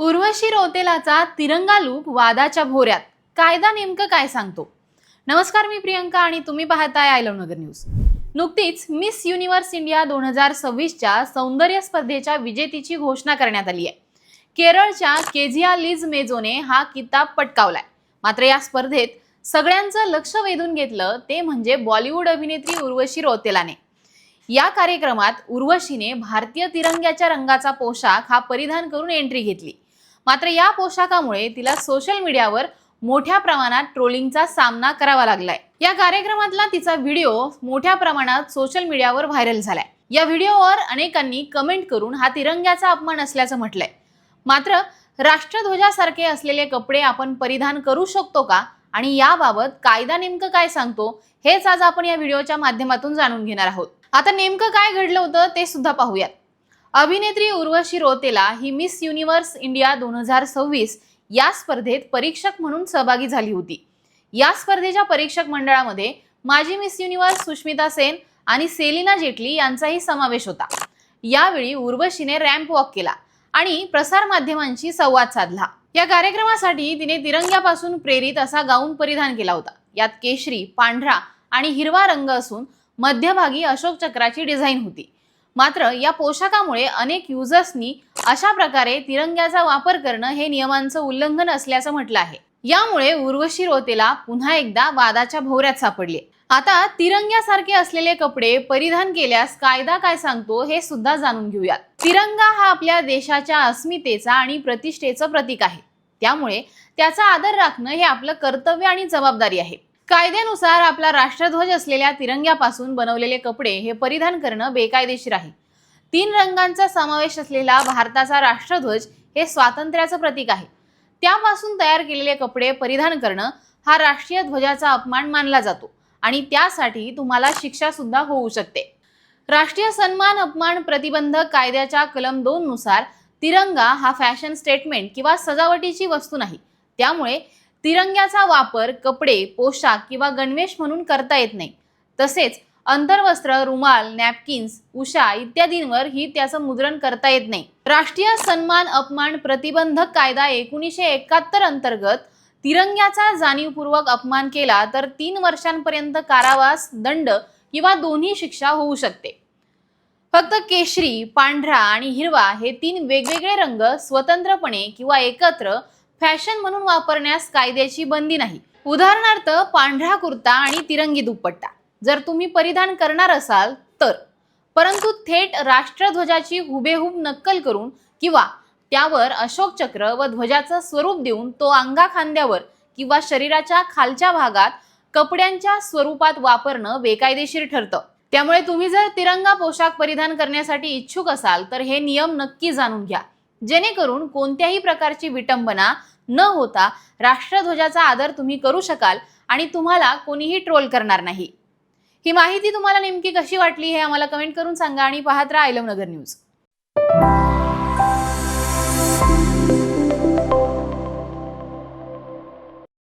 उर्वशी रौतेलाचा तिरंगा लूक वादाच्या भोऱ्यात, कायदा नेमकं काय सांगतो? नमस्कार, मी प्रियंका आणि तुम्ही पाहताय आय लव्ह नगर न्यूज. नुकतीच मिस युनिव्हर्स इंडिया 2026च्या सौंदर्य स्पर्धेच्या विजेतीची घोषणा करण्यात आली आहे. केरळच्या केजिया लिज मेजोने हा किताब पटकावलाय. मात्र या स्पर्धेत सगळ्यांचं लक्ष वेधून घेतलं ते म्हणजे बॉलिवूड अभिनेत्री उर्वशी रौतेलाने. या कार्यक्रमात उर्वशीने भारतीय तिरंग्याच्या रंगाचा पोशाख हा परिधान करून एंट्री घेतली. मात्र या पोशाखामुळे तिला सोशल मीडियावर मोठ्या प्रमाणात ट्रोलिंगचा सामना करावा लागलाय. या कार्यक्रमातला तिचा व्हिडिओ मोठ्या प्रमाणात सोशल मीडियावर व्हायरल झालाय. या व्हिडिओवर अनेकांनी कमेंट करून हा तिरंग्याचा अपमान असल्याचं म्हटलंय. मात्र राष्ट्रध्वजासारखे असलेले कपडे आपण परिधान करू शकतो का आणि याबाबत कायदा नेमकं काय सांगतो हेच आज आपण या व्हिडिओच्या माध्यमातून जाणून घेणार आहोत. आता नेमकं काय घडलं होतं ते सुद्धा पाहूयात. अभिनेत्री उर्वशी रौतेला ही मिस युनिव्हर्स इंडिया 2026 या स्पर्धेत परीक्षक म्हणून सहभागी झाली होती. या स्पर्धेच्या परीक्षक मंडळामध्ये माजी मिस युनिव्हर्स सुष्मिता सेन आणि सेलिना जेटली यांचाही समावेश होता. यावेळी उर्वशीने रॅम्प वॉक केला आणि प्रसार माध्यमांशी संवाद साधला. या कार्यक्रमासाठी तिने तिरंग्यापासून प्रेरित असा गाऊन परिधान केला होता. यात केशरी, पांढरा आणि हिरवा रंग असून मध्यभागी अशोक चक्राची डिझाईन होती. मात्र या पोशाखामुळे अनेक युजर्सनी अशा प्रकारे तिरंग्याचा वापर करणं हे नियमांचं उल्लंघन असल्याचं म्हटलं आहे. यामुळे उर्वशी रौतेला पुन्हा एकदा वादाच्या भोवऱ्यात सापडली. आता तिरंग्यासारखे असलेले कपडे परिधान केल्यास कायदा काय सांगतो हे सुद्धा जाणून घेऊयात. तिरंगा हा आपल्या देशाच्या अस्मितेचा आणि प्रतिष्ठेचं प्रतीक आहे. त्यामुळे त्याचा आदर राखणं हे आपलं कर्तव्य आणि जबाबदारी आहे. कायद्यानुसार आपला राष्ट्रध्वज असलेल्या तिरंग्यापासून बनवलेले कपडे हे परिधान करणं बेकायदेशीर आहे. 3 रंगांचा समावेश असलेला भारताचा राष्ट्रध्वज हे स्वातंत्र्याचं प्रतीक आहे. त्यापासून तयार केलेले कपडे परिधान करणं हा राष्ट्रीय ध्वजाचा अपमान मानला जातो आणि त्यासाठी तुम्हाला शिक्षा सुद्धा होऊ शकते. राष्ट्रीय सन्मान अपमान प्रतिबंधक कायद्याच्या कलम 2 नुसार तिरंगा हा फॅशन स्टेटमेंट किंवा सजावटीची वस्तू नाही. त्यामुळे तिरंग्याचा वापर कपडे, पोशाख किंवा गणवेश म्हणून करता येत नाही. तसेच अंतर्वस्त्र, रुमाल, नॅपकिन्स, उषा इत्यादींवर ही त्याचं मुद्रण करता येत नाही. राष्ट्रीय सन्मान अपमान प्रतिबंधक कायदा 1971 अंतर्गत तिरंग्याचा जाणीवपूर्वक अपमान केला तर 3 वर्षांपर्यंत कारावास, दंड किंवा दोन्ही शिक्षा होऊ शकते. फक्त केशरी, पांढरा आणि हिरवा हे 3 वेगवेगळे रंग स्वतंत्रपणे किंवा एकत्र फॅशन म्हणून वापरण्यास कायद्याची बंदी नाही. उदाहरणार्थ पांढरा कुर्ता आणि तिरंगी दुपट्टा जर तुम्ही परिधान करणार असाल तर, परंतु थेट राष्ट्रध्वजाची हुबेहूब नक्कल करून किंवा त्यावर अशोक चक्र व ध्वजाचं स्वरूप देऊन तो अंगाखांद्यावर किंवा शरीराच्या खालच्या भागात कपड्यांच्या स्वरूपात वापरणं बेकायदेशीर ठरतं. त्यामुळे तुम्ही जर तिरंगा पोशाख परिधान करण्यासाठी इच्छुक असाल तर हे नियम नक्की जाणून घ्या, जेणेकरून कोणत्याही प्रकारची विटंबना न होता राष्ट्रध्वजाचा आदर तुम्ही करू शकाल आणि तुम्हाला कोणीही ट्रोल करणार नाही. ही माहिती तुम्हाला नेमकी कशी वाटली हे आम्हाला कमेंट करून सांगा आणि पाहत राहा आय लव्ह नगर न्यूज.